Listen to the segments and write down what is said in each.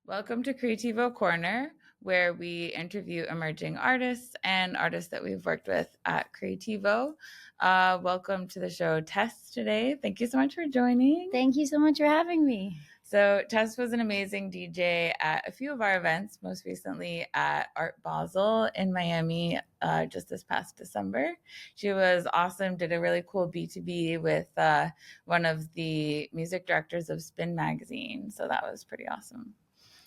Welcome to Creativo Corner, where we interview emerging artists and artists that we've worked with at Creativo. Welcome to the show, Tess, today. Thank you so much for joining. Thank you so much for having me. So, Tess was an amazing DJ at a few of our events, most recently at Art Basel in Miami just this past December. She was awesome, did a really cool B2B with one of the music directors of Spin Magazine. So, that was pretty awesome.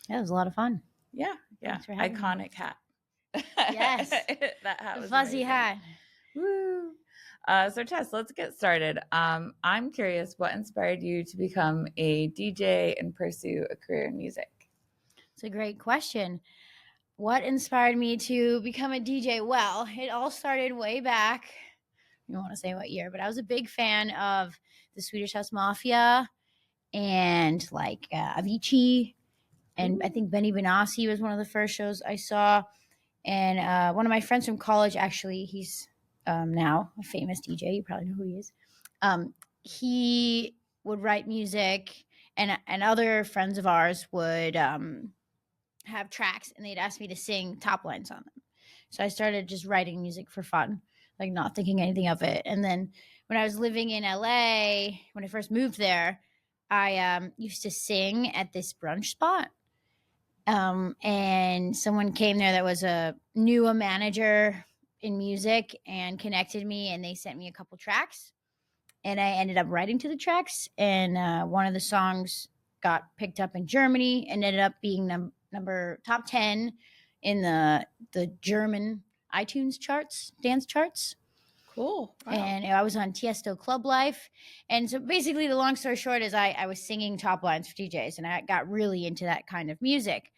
Yeah, it was a lot of fun. Yeah. Iconic hat. Yes. That hat The was fuzzy amazing. hat. Woo. So Tess, let's get started. I'm curious, what inspired you to become a DJ and pursue a career in music? It's a great question. What inspired me to become a DJ? Well, it all started way back. I don't want to say what year, but I was a big fan of the Swedish House Mafia and Avicii. And I think Benny Benassi was one of the first shows I saw. And one of my friends from college, actually, he's now a famous DJ. You probably know who he is. He would write music, and other friends of ours would have tracks, and they'd ask me to sing top lines on them. So I started just writing music for fun, like not thinking anything of it. And then when I was living in LA, when I first moved there, I used to sing at this brunch spot. And someone came there that was a manager in music and connected me, and they sent me a couple tracks, and I ended up writing to the tracks, and one of the songs got picked up in Germany and ended up being number top 10 in the German iTunes charts, dance charts. Cool. Wow. And I was on Tiesto Club Life. And so basically the long story short is I was singing top lines for DJs, and I got really into that kind of music.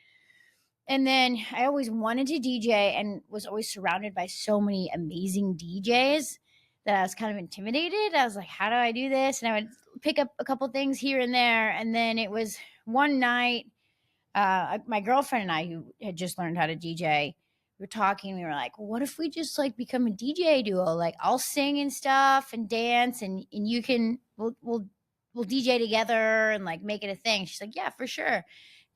And then I always wanted to DJ and was always surrounded by so many amazing DJs that I was kind of intimidated. I was like, how do I do this? And I would pick up a couple things here and there. And then it was one night, my girlfriend and I, who had just learned how to DJ, we were talking. We were like, well, what if we just like become a DJ duo? Like I'll sing and stuff and dance, and you can, we'll DJ together and like make it a thing. She's like, yeah, for sure.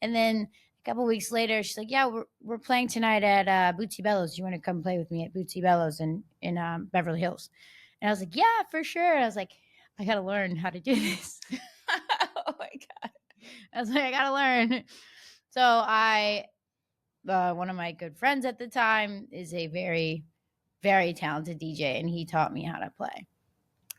And then a couple weeks later, she's like, yeah, we're playing tonight at Bootsy Bellows. You want to come play with me at Bootsy Bellows in Beverly Hills? And I was like, yeah, for sure. And I was like, I got to learn how to do this. Oh my God. I was like, I got to learn. So one of my good friends at the time is a very, very talented DJ, and he taught me how to play.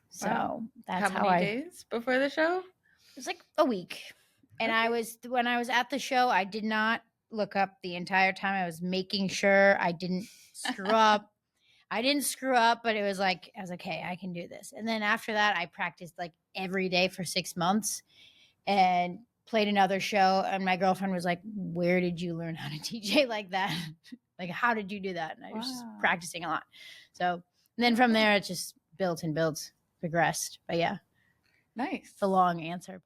So Wow. that's how many days before the show? It was like a week. And Okay. when I was at the show, I did not look up the entire time. I was making sure I didn't screw up. I didn't screw up, but it was like, I was like, hey, I can do this. And then after that, I practiced like every day for 6 months and played another show. And my girlfriend was like, where did you learn how to DJ like that? Like, how did you do that? And I was just practicing a lot. So, and then from there, it just built and built, progressed. But yeah. Nice. It's a long answer.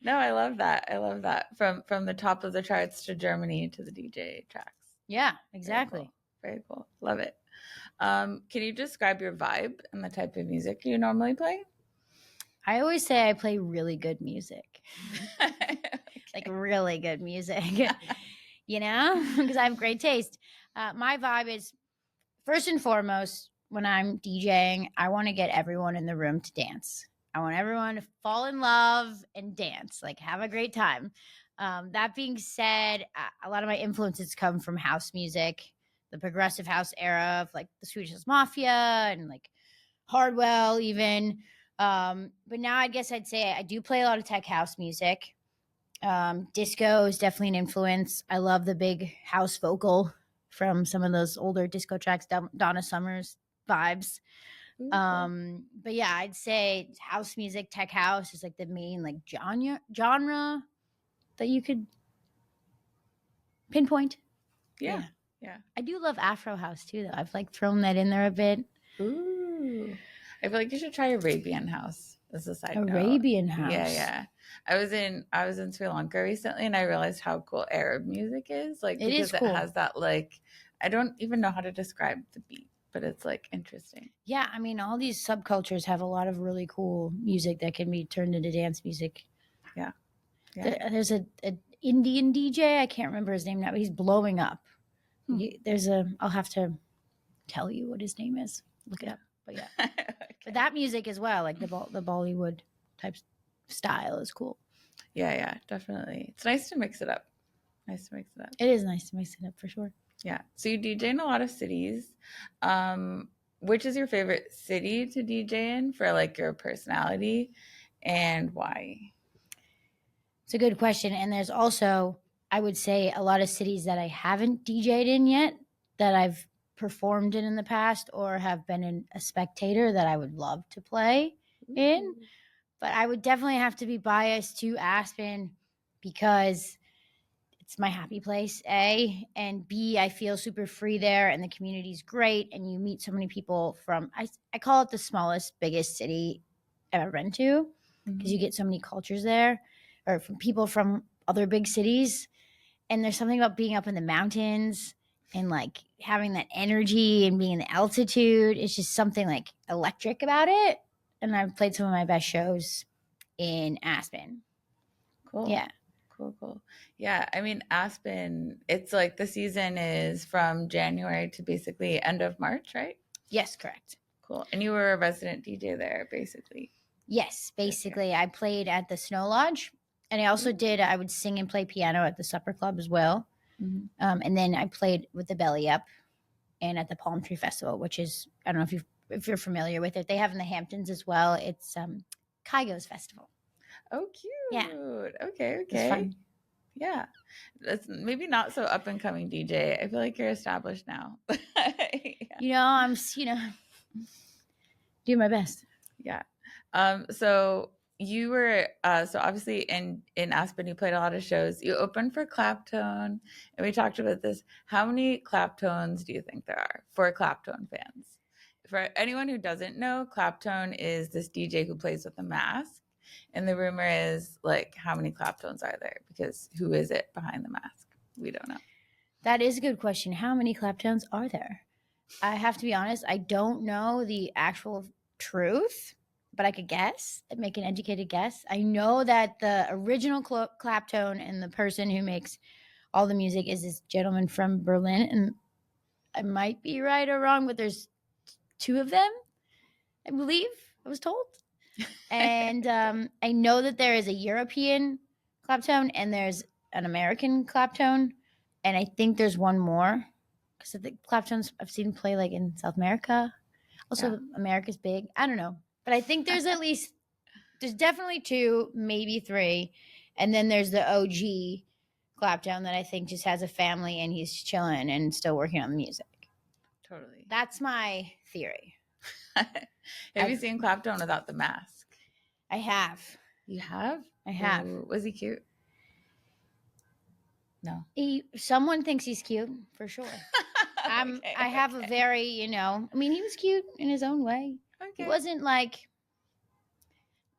No, I love that. I love that. From the top of the charts to Germany to the DJ tracks. Yeah, exactly. Very cool. Love it. Can you describe your vibe and the type of music you normally play? I always say I play really good music. Okay. Like really good music, you know, because I have great taste. My vibe is, first and foremost, when I'm DJing, I want to get everyone in the room to dance. I want everyone to fall in love and dance, like have a great time. That being said, a lot of my influences come from house music, the progressive house era of like the Swedish House Mafia and like Hardwell even. But now I guess I'd say I do play a lot of tech house music. Disco is definitely an influence. I love the big house vocal from some of those older disco tracks, Donna Summers vibes. But yeah, I'd say house music, tech house is like the main like genre that you could pinpoint. Yeah. I do love Afro house too, though. I've like thrown that in there a bit. Ooh. I feel like you should try Arabian house as a side note. Arabian house. Yeah. I was in Sri Lanka recently, and I realized how cool Arab music is. Like, it is because cool. It has that, like, I don't even know how to describe the beat, but it's like interesting. Yeah, I mean, all these subcultures have a lot of really cool music that can be turned into dance music. Yeah. There's Indian DJ. I can't remember his name now, but he's blowing up. Hmm. I'll have to tell you what his name is. Look it up. But yeah, Okay. but that music as well, like the Bollywood type style is cool. Yeah, definitely. It's nice to mix it up. Nice to mix it up. It is nice to mix it up for sure. Yeah. So you DJ in a lot of cities. Which is your favorite city to DJ in for like your personality, and why? It's a good question. And there's also, I would say, a lot of cities that I haven't DJ'd in yet that I've performed in the past or have been a spectator that I would love to play in. Ooh. But I would definitely have to be biased to Aspen because it's my happy place, A, and B, I feel super free there and the community's great and you meet so many people from, I call it the smallest, biggest city I've ever been to because you Mhm. get so many cultures there or from people from other big cities. And there's something about being up in the mountains and like having that energy and being in the altitude. It's just something like electric about it. And I've played some of my best shows in Aspen. Cool. Yeah. Cool. Yeah, I mean Aspen, it's like the season is from January to basically end of March, right? Yes, correct. Cool. And you were a resident DJ there, basically. Yes, Okay. basically. I played at the Snow Lodge and I also did, I would sing and play piano at the Supper Club as well. Mm-hmm. And then I played with the Belly Up and at the Palm Tree Festival, which is, I don't know if you're familiar with it. They have in the Hamptons as well. It's Kygo's Festival. Oh, Yeah, cute. Okay, it's okay. fun. Yeah. That's maybe not so up and coming DJ. I feel like you're established now. Yeah. I'm, doing my best. Yeah. So you were so obviously in Aspen you played a lot of shows. You opened for Claptone and we talked about this. How many Claptones do you think there are for Claptone fans? For anyone who doesn't know, Claptone is this DJ who plays with a mask. And the rumor is like how many Claptones are there? Because who is it behind the mask? We don't know. That is a good question. How many Claptones are there? I have to be honest, I don't know the actual truth, but I could guess, make an educated guess. I know that the original Claptone and the person who makes all the music is this gentleman from Berlin. And I might be right or wrong, but there's two of them, I believe, I was told. And I know that there is a European Claptone and there's an American Claptone. And I think there's one more because the Claptones I've seen play like in South America. Also, Yeah. America's big. I don't know. But I think there's definitely two, maybe three. And then there's the OG Clapdown that I think just has a family and he's chilling and still working on the music. Totally. That's my theory. Have you seen Claptone without the mask? I have. You have? I have. Ooh, was he cute? No. Someone thinks he's cute for sure. Okay, I have a okay. very, I mean, he was cute in his own way. He Okay. wasn't like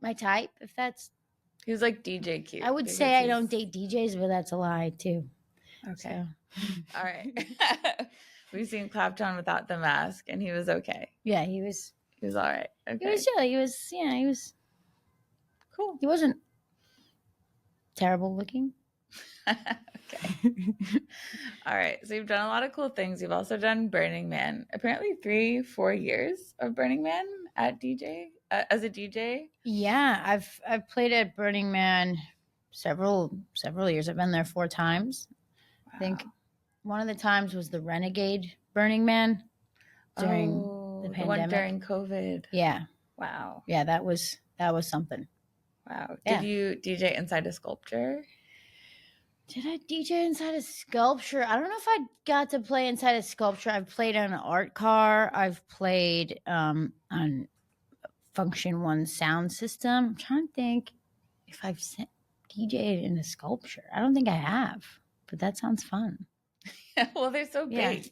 my type, if that's. He was like DJ cute. I would because say I he's- don't date DJs, but that's a lie too. Okay. So. All right. We've seen Clapton without the mask, and he was okay. Yeah, he was. He was all right. Okay. He was chill. He was cool. He wasn't terrible looking. Okay. All right. So you've done a lot of cool things. You've also done Burning Man. Apparently 3-4 years of Burning Man at DJ as a DJ. Yeah, I've played at Burning Man several years. I've been there 4 times. Wow. I think one of the times was the Renegade Burning Man during the pandemic. The one during COVID. Yeah. Wow. Yeah, that was something. Wow. Yeah. Did you DJ inside a sculpture? Did I DJ inside a sculpture? I don't know if I got to play inside a sculpture. I've played on an art car. I've played on Function One sound system. I'm trying to think if I've DJ'd in a sculpture. I don't think I have, but that sounds fun. Well, they're so big.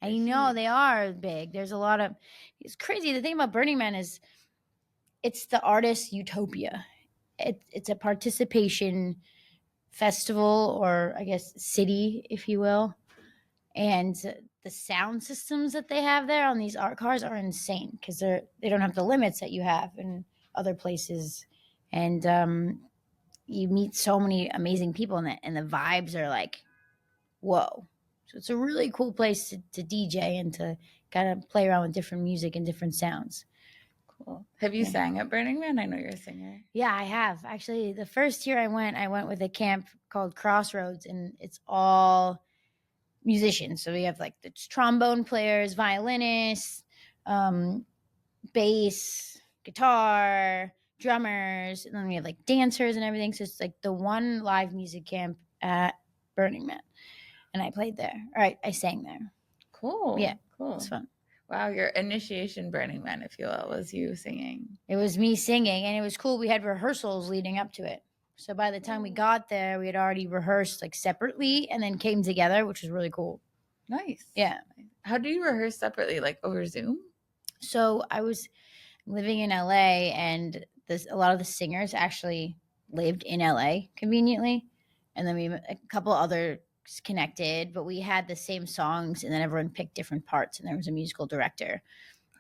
I know they are big. There's a lot of. It's crazy. The thing about Burning Man is, it's the artist's utopia. It's a participation festival, or I guess city, if you will. And the sound systems that they have there on these art cars are insane because they don't have the limits that you have in other places. And you meet so many amazing people in it, and the vibes are like, whoa. So it's a really cool place to DJ and to kind of play around with different music and different sounds. Cool. Have you Yeah. sang at Burning Man? I know you're a singer. Yeah, I have. Actually, the first year I went with a camp called Crossroads, and it's all musicians. So we have like the trombone players, violinists, bass, guitar, drummers, and then we have like dancers and everything. So it's like the one live music camp at Burning Man. And I played there. All right, I sang there. Yeah, Cool. it's Cool. fun. Wow, your initiation Burning Man, if you will, was you singing. It was me singing, and it was cool. We had rehearsals leading up to it. So by the time we got there, we had already rehearsed like separately and then came together, which was really cool. Nice. Yeah. How do you rehearse separately, like over Zoom? So I was living in LA, and a lot of the singers actually lived in LA conveniently, and then we a couple others connected, but we had the same songs, and then everyone picked different parts, and there was a musical director.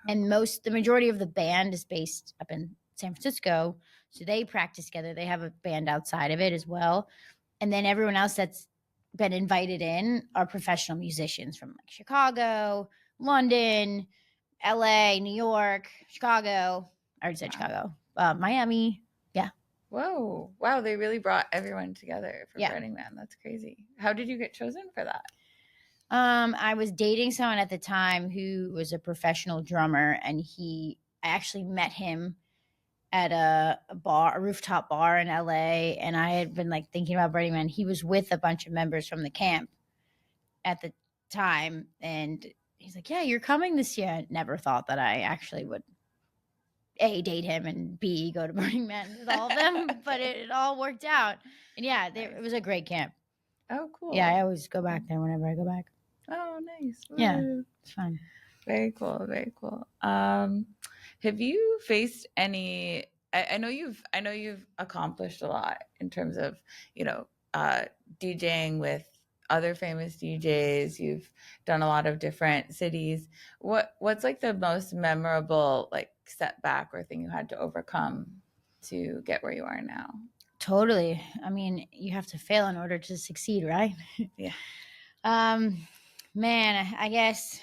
And the majority of the band is based up in San Francisco, so they practice together. They have a band outside of it as well, and then everyone else that's been invited in are professional musicians from like Chicago, London, LA, New York, Chicago. I already said Wow. Chicago, Miami. Yeah. Whoa. Wow, they really brought everyone together for Yeah. Burning Man. That's crazy. How did you get chosen for that? I was dating someone at the time who was a professional drummer, and I actually met him at a bar, a rooftop bar in LA, and I had been like thinking about Burning Man. He was with a bunch of members from the camp at the time, and he's like, "Yeah, you're coming this year." I never thought that I actually would A, date him, and B, go to Burning Man with all of them, but it all worked out. And yeah, Nice. it was a great camp. Oh, cool. Yeah, I always go back there whenever I go back. Oh, nice. Yeah, Woo. it's fun. Very cool. Very cool. Have you faced any? I know you've accomplished a lot in terms of you know DJing with other famous DJs. You've done a lot of different cities. What's like the most memorable like setback or thing you had to overcome to get where you are now? Totally. I mean, you have to fail in order to succeed, right? Yeah. Man, I guess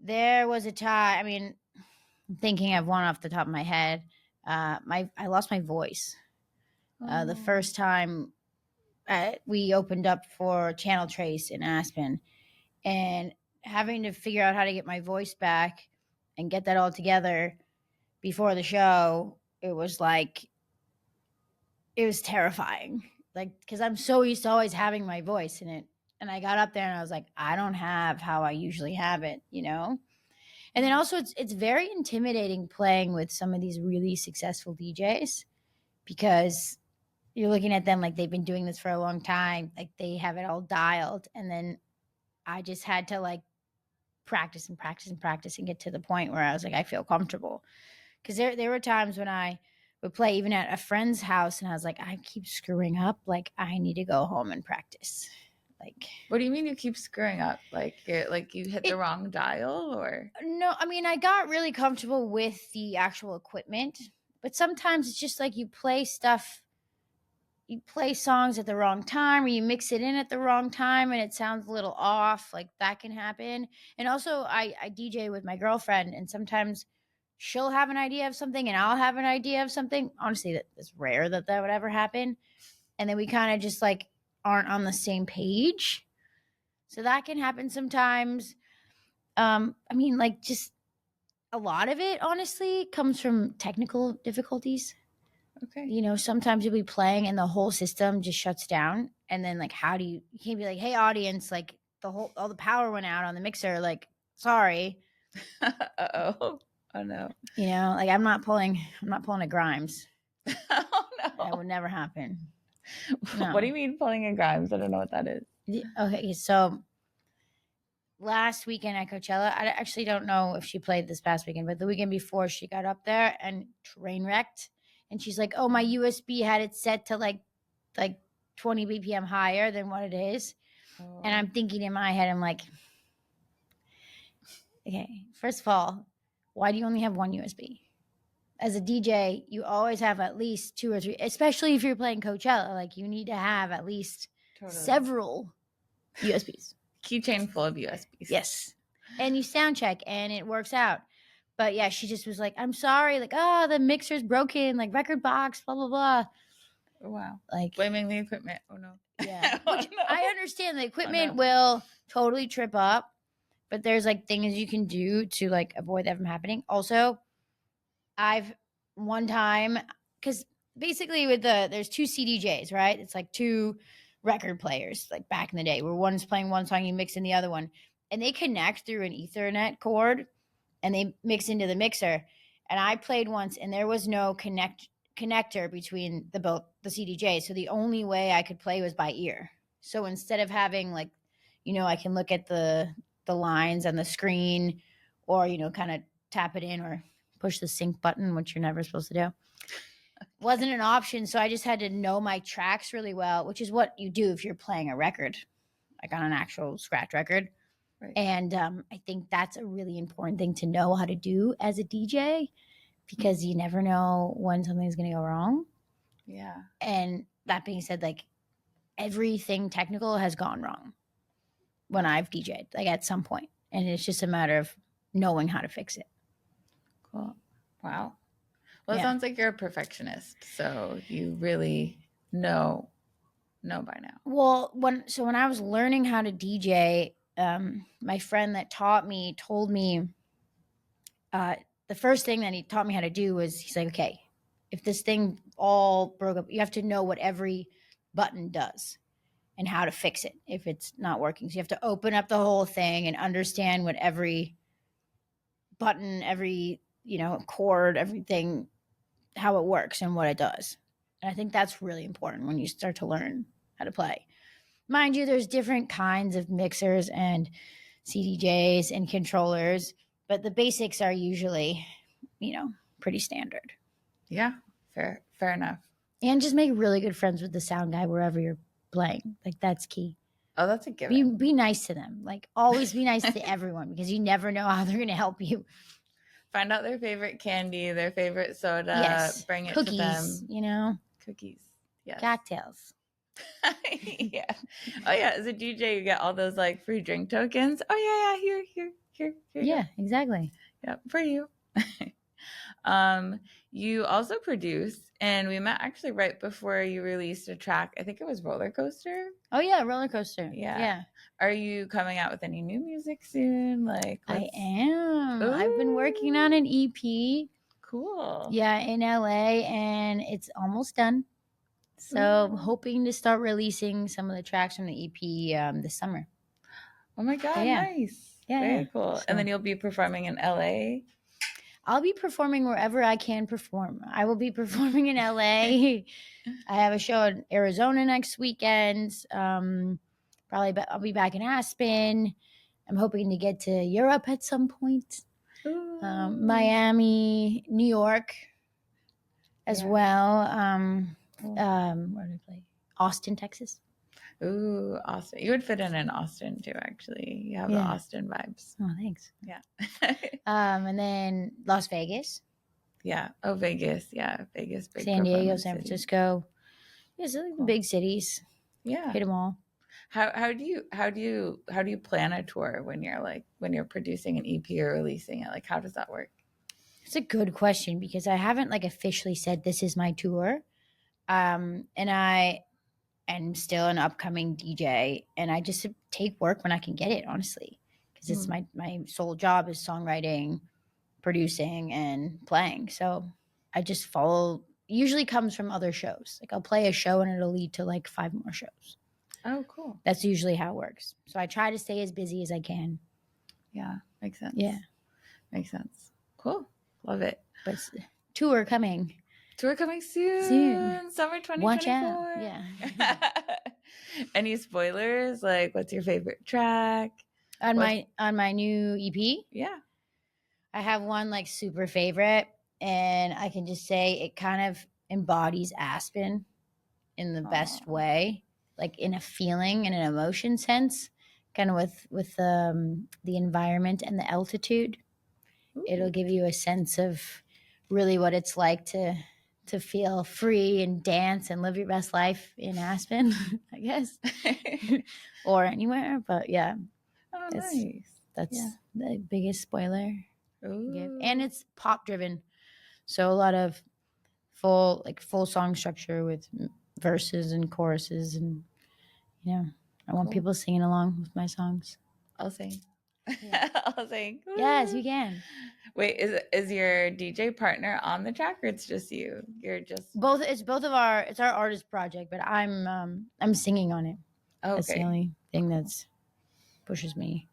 there was a time. I mean, I'm thinking of one off the top of my head. I lost my voice. The Oh, first time we opened up for Channel Trace in Aspen, and having to figure out how to get my voice back and get that all together before the show, it was terrifying. Like, because I'm so used to always having my voice in it. And I got up there and I was like, I don't have how I usually have it, you know? And then also it's very intimidating playing with some of these really successful DJs because you're looking at them like they've been doing this for a long time, like they have it all dialed. And then I just had to like practice and practice and practice and get to the point where I was like, I feel comfortable. Because there were times when I would play even at a friend's house and I was like, I keep screwing up. Like, I need to go home and practice. Like, what do you mean you keep screwing up? Like you hit the it, wrong dial or? no, I mean, I got really comfortable with the actual equipment, but sometimes it's just like you play songs at the wrong time or you mix it in at the wrong time and it sounds a little off. Like that can happen. And also I DJ with my girlfriend, and sometimes she'll have an idea of something and I'll have an idea of something. Honestly, that's rare that would ever happen. And then we kind of just like aren't on the same page. So that can happen sometimes. I mean, like just a lot of it honestly comes from technical difficulties. Okay. You know, sometimes you'll be playing and the whole system just shuts down. And then like you can't be like, hey audience, like all the power went out on the mixer, like, sorry. Uh-oh. Oh no. You know, like I'm not pulling a Grimes. Oh That no. would never happen. What do No. you mean pulling in Grimes? I don't know what that is. Okay, so last weekend at Coachella, I actually don't know if she played this past weekend, but the weekend before she got up there and train wrecked. And she's like, "Oh, my USB had it set to like 20 BPM higher than what it is." And Oh. I'm thinking in my head, I'm like, okay, first of all, why do you only have one USB? as a DJ, you always have at least 2 or 3, especially if you're playing Coachella, like you need to have at least several USBs. Keychain full of USBs. Yes. And you sound check and it works out. But yeah, she just was like, I'm sorry, like, oh, the mixer's broken, like record box, blah, blah, blah. Wow. Like blaming the equipment. Oh no. Yeah. Oh, Which no. I understand the equipment will totally trip up, but there's like things you can do to like avoid that from happening. Also, I've one time, because basically there's 2 CDJs, right? It's like 2 record players, like back in the day, where one's playing one song, you mix in the other one, and they connect through an Ethernet cord, and they mix into the mixer. And I played once, and there was no connector between the CDJs, so the only way I could play was by ear. So instead of having like, I can look at the lines on the screen, or kind of tap it in or push the sync button, which you're never supposed to do. Wasn't an option, so I just had to know my tracks really well, which is what you do if you're playing a record, like on an actual scratch record. Right. And I think that's a really important thing to know how to do as a DJ, because you never know when something's going to go wrong. Yeah. And that being said, like everything technical has gone wrong when I've DJ'd, like at some point, and it's just a matter of knowing how to fix it. Cool. Wow. Well, it sounds like you're a perfectionist, so you really know by now. Well, when I was learning how to DJ, my friend that taught me told me the first thing that he taught me how to do was, he's like, okay, if this thing all broke up, you have to know what every button does and how to fix it if it's not working. So you have to open up the whole thing and understand what every button, every chord, everything, how it works and what it does. And I think that's really important when you start to learn how to play. Mind you, there's different kinds of mixers and CDJs and controllers, but the basics are usually, pretty standard. Yeah, fair enough. And just make really good friends with the sound guy wherever you're playing. Like that's key. Oh, that's a given. Be nice to them. Like always be nice to everyone, because you never know how they're going to help you. Find out their favorite candy, their favorite soda. Yes. Bring it Cookies, to them. Cookies. Yes. Cocktails. Yeah. Oh yeah. As a DJ, you get all those like free drink tokens. Oh yeah. Here. Yeah, exactly. Yeah, for you. You also produce, and we met actually right before you released a track. I think it was Roller Coaster. Oh yeah, Roller Coaster. Yeah. Are you coming out with any new music soon? Like I am. Ooh. I've been working on an EP. Cool. Yeah, in LA, and it's almost done. So I'm hoping to start releasing some of the tracks from the EP this summer. Oh my God, nice. Yeah, very cool. So, and then you'll be performing in LA? I'll be performing wherever I can perform. I will be performing in LA. I have a show in Arizona next weekend. Probably I'll be back in Aspen. I'm hoping to get to Europe at some point. Miami, New York as well. Where did I play? Austin, Texas. Ooh, Austin. You would fit in Austin too, actually. You have the Austin vibes. Oh, thanks. Yeah. And then Las Vegas. Yeah. Oh, Vegas. Yeah. Vegas. Big San Diego, San Francisco. Yeah, so like the big cities. Yeah. Hit them all. How do you plan a tour when you're producing an EP or releasing it? Like, how does that work? It's a good question, because I haven't like officially said this is my tour. And I am still an upcoming DJ, and I just take work when I can get it, honestly, because it's my sole job is songwriting, producing, and playing. So I just follow. Usually comes from other shows. Like I'll play a show and it'll lead to like 5 more shows. Oh, cool. That's usually how it works. So I try to stay as busy as I can. Yeah, makes sense. Yeah, makes sense. Cool, love it. But tour coming. Tour coming soon. Summer 2024. Watch out. Yeah. Any spoilers? Like, what's your favorite track? On my new EP? Yeah. I have one like super favorite, and I can just say it kind of embodies Aspen in the best way, like in a feeling and an emotion sense, kind of with the environment and the altitude. Ooh. It'll give you a sense of really what it's like to feel free and dance and live your best life in Aspen, I guess, or anywhere. But yeah, Oh, it's nice. Yeah. that's the biggest spoiler I give. And Ooh, it's pop driven, so a lot of full song structure with verses and choruses, and yeah, I want cool. people singing along with my songs. I'll sing. Yeah. I'll sing. Yes, you Woo. can. Wait, is your DJ partner on the track or it's just you? You're just Both it's both of our it's our artist project, but I'm singing on it. That's the okay. only thing that's pushes me.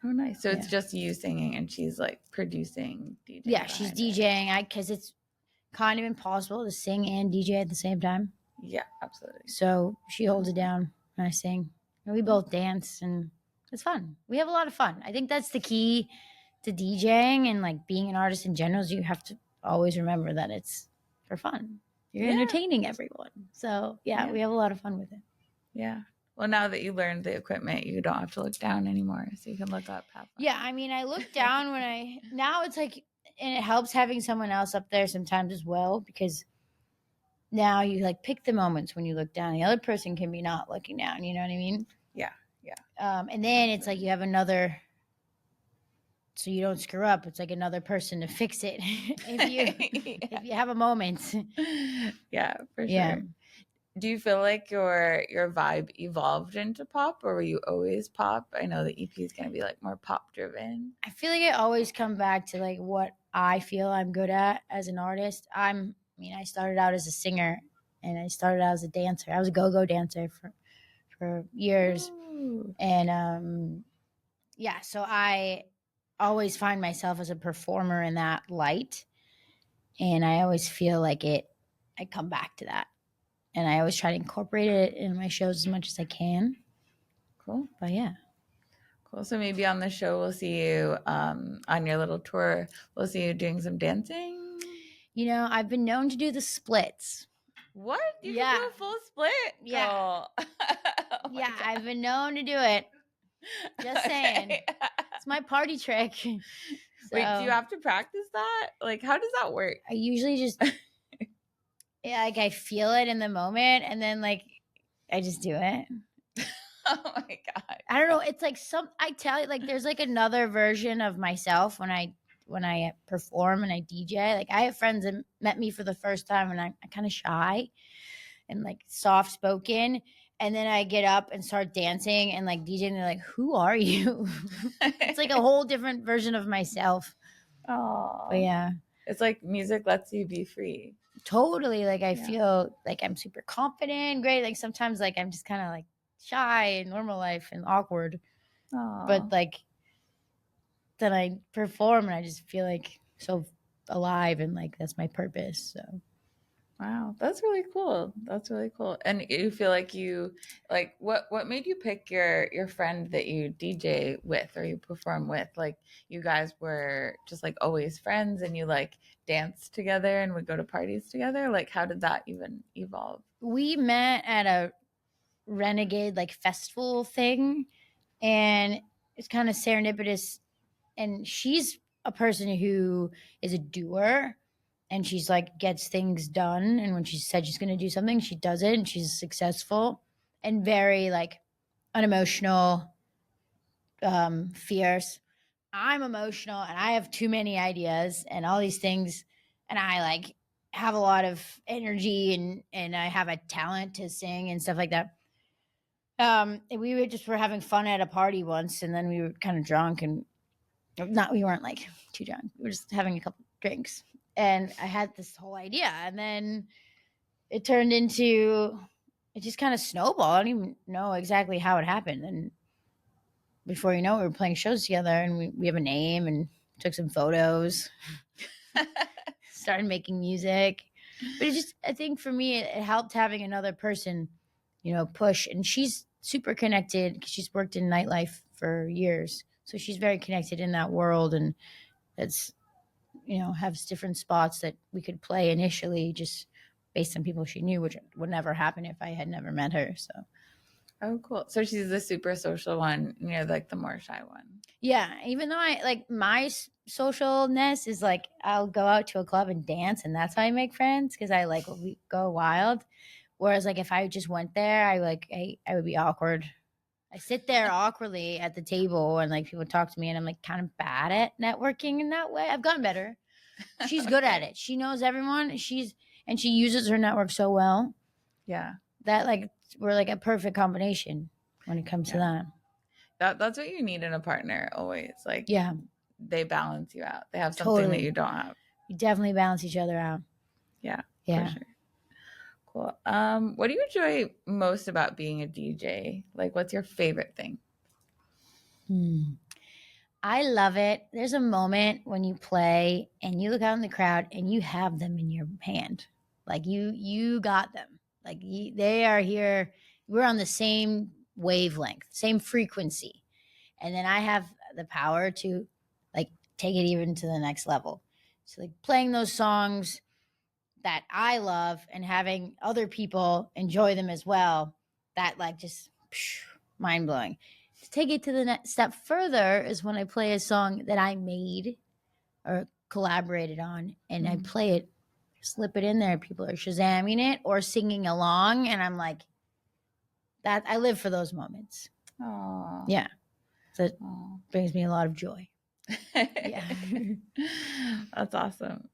Oh, nice. So it's Yeah. just you singing and she's like producing, Yeah, DJing she's behind it. DJing. I Because it's kind of impossible to sing and DJ at the same time. Yeah, absolutely. So she holds it down and I sing. And we both dance and it's fun. We have a lot of fun. I think that's the key to DJing and like being an artist in general is you have to always remember that it's for fun. You're Yeah. entertaining everyone. So yeah, Yeah. we have a lot of fun with it. Yeah. Well, now that you learned the equipment, you don't have to look down anymore. So you can look up, have Yeah, fun. I mean, I look down when now it's like, and it helps having someone else up there sometimes as well because now you like pick the moments when you look down. The other person can be not looking down. You know what I mean? Yeah. Yeah. And then it's like you have another, so you don't screw up. It's like another person to fix it if you have a moment. Yeah, for Yeah. sure. Do you feel like your vibe evolved into pop or were you always pop? I know the EP is going to be like more pop driven. I feel like I always come back to like what I feel I'm good at as an artist. I started out as a singer and I started out as a dancer. I was a go-go dancer for years. Ooh, And yeah, so I always find myself as a performer in that light. And I always feel like I come back to that. And I always try to incorporate it in my shows as much as I can. cool. But yeah. Cool. So maybe on the show we'll see you on your little tour. We'll see you doing some dancing. I've been known to do the splits. What? You can do Yeah. a full split? Yeah. Girl. Oh my Yeah, God. I've been known to do it. Just saying. It's my party trick. Wait, do you So have to practice that? Like, how does that work? I usually just like I feel it in the moment and then like I just do it. Oh my God. I don't know. It's like I tell you, like there's like another version of myself when I perform and I DJ. Like I have friends that met me for the first time and I'm kind of shy and like soft spoken. And then I get up and start dancing and like DJing. And they're like, "Who are you?" It's like a whole different version of myself. But Oh, yeah, it's like music lets you be free. totally. Like I Yeah. feel like I'm super confident, great. Like sometimes like I'm just kind of like shy in normal life and awkward. But Oh, like then I perform and I just feel like so alive and like that's my purpose. So wow. That's really cool. That's really cool. And you feel like what made you pick your friend that you DJ with or you perform with? Like you guys were just like always friends and you like danced together and would go to parties together? Like how did that even evolve? we met at a renegade like festival thing and it's kind of serendipitous and she's a person who is a doer and she's like gets things done and when she said she's going to do something she does it and she's successful and very like unemotional, fierce. I'm emotional and I have too many ideas and all these things and I like have a lot of energy and I have a talent to sing and stuff like that. And were having fun at a party once and then we were kind of drunk and not we weren't like too drunk. We were just having a couple drinks. And I had this whole idea and then it turned into it just kind of snowballed. I don't even know exactly how it happened. And before you know it, we were playing shows together and we have a name and took some photos, started making music. But it just I think for me it helped having another person, push. And she's super connected because she's worked in nightlife for years. So she's very connected in that world and that's has different spots that we could play initially just based on people she knew, which would never happen if I had never met her. So Oh, cool. So she's the super social one, and you're like the more shy one. Yeah, even though I like my socialness is like I'll go out to a club and dance, and that's how I make friends because I like we go wild. Whereas like if I just went there, I would be awkward. I sit there awkwardly at the table, and like people talk to me, and I'm like kind of bad at networking in that way. I've gotten better. She's good at Okay. it. She knows everyone. She uses her network so well Yeah. that like we're like a perfect combination when it comes to Yeah. that. That's what you need in a partner always. Like Yeah, they balance you out. They have something that totally. you don't have. We definitely balance each other out. Yeah, for Yeah. sure. Cool. What do you enjoy most about being a DJ? Like what's your favorite thing? Hmm. I love it. There's a moment when you play and you look out in the crowd and you have them in your hand. Like you got them. Like they are here. We're on the same wavelength, same frequency. And then I have the power to like take it even to the next level. So like playing those songs that I love and having other people enjoy them as well, that like just mind blowing. To take it to the next step further is when I play a song that I made or collaborated on and I Mm. play it, slip it in there. People are shazamming it or singing along. And I'm like, that I live for those moments. Aw. Yeah. So it Aw. brings me a lot of joy. Yeah. That's awesome.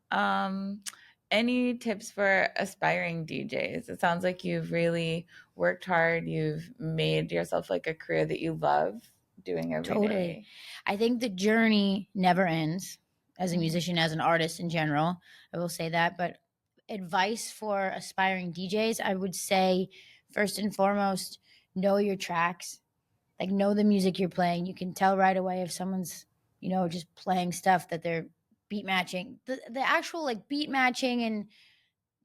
Any tips for aspiring DJs? It sounds like you've really worked hard. You've made yourself like a career that you love doing every Totally. day. I think the journey never ends as a Mm. musician, as an artist in general. I will say that. But advice for aspiring DJs, I would say first and foremost, know your tracks. Like know the music you're playing. You can tell right away if someone's, just playing stuff that they're beat matching. The actual like beat matching and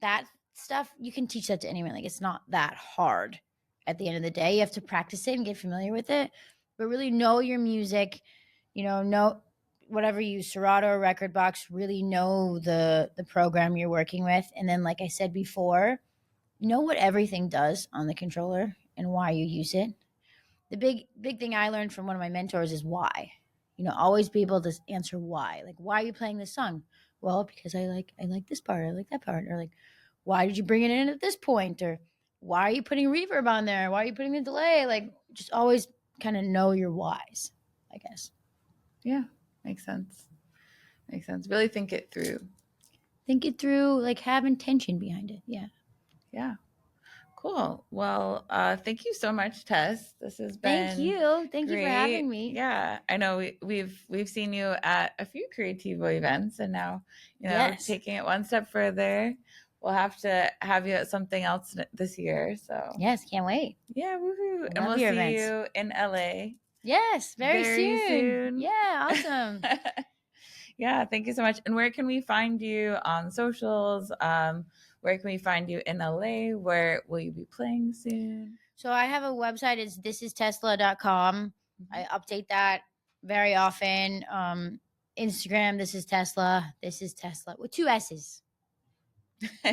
that stuff, you can teach that to anyone. Like it's not that hard at the end of the day. You have to practice it and get familiar with it, but really know your music, know whatever you use, Serato or record box, really know the program you're working with. And then like I said before, know what everything does on the controller and why you use it. The big thing I learned from one of my mentors is why. Always be able to answer why. Like, why are you playing this song? Well, because I like this part, I like that part, or like, why did you bring it in at this point, or why are you putting reverb on there? Why are you putting the delay? Like, just always kind of know your whys, I guess. Yeah, makes sense. Makes sense. Really think it through. Think it through, like have intention behind it. Yeah. Yeah. Cool. Well, thank you so much, Tess. This has Thank been you. Thank you for having great. me. Yeah, I know we've seen you at a few Creativo events, and now Yes. taking it one step further. We'll have to have you at something else this year. So Yes. Can't wait. yeah, woohoo! I And love we'll your see events. you in LA Yes. Very very soon. soon. Yeah. Awesome. Yeah, thank you so much. And where can we find you on socials? Where can we find you in LA? Where will you be playing soon? So I have a website. It's thisistesla.com. I update that very often. Instagram, this is Tesla. This is Tesla with two S's.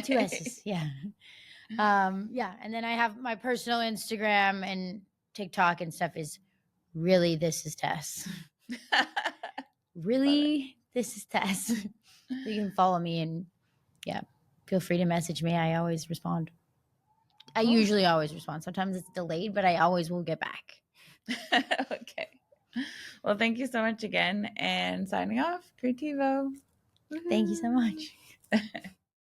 Two S's. Yeah. Yeah. And then I have my personal Instagram and TikTok and stuff is really this is Tess. Love it. Really, this is Tess. So you can follow me and yeah, feel free to message me. I always respond. I Cool. usually always respond. Sometimes it's delayed, but I always will get back. Okay. Well, thank you so much again. And signing off, Creativo. Thank you so much.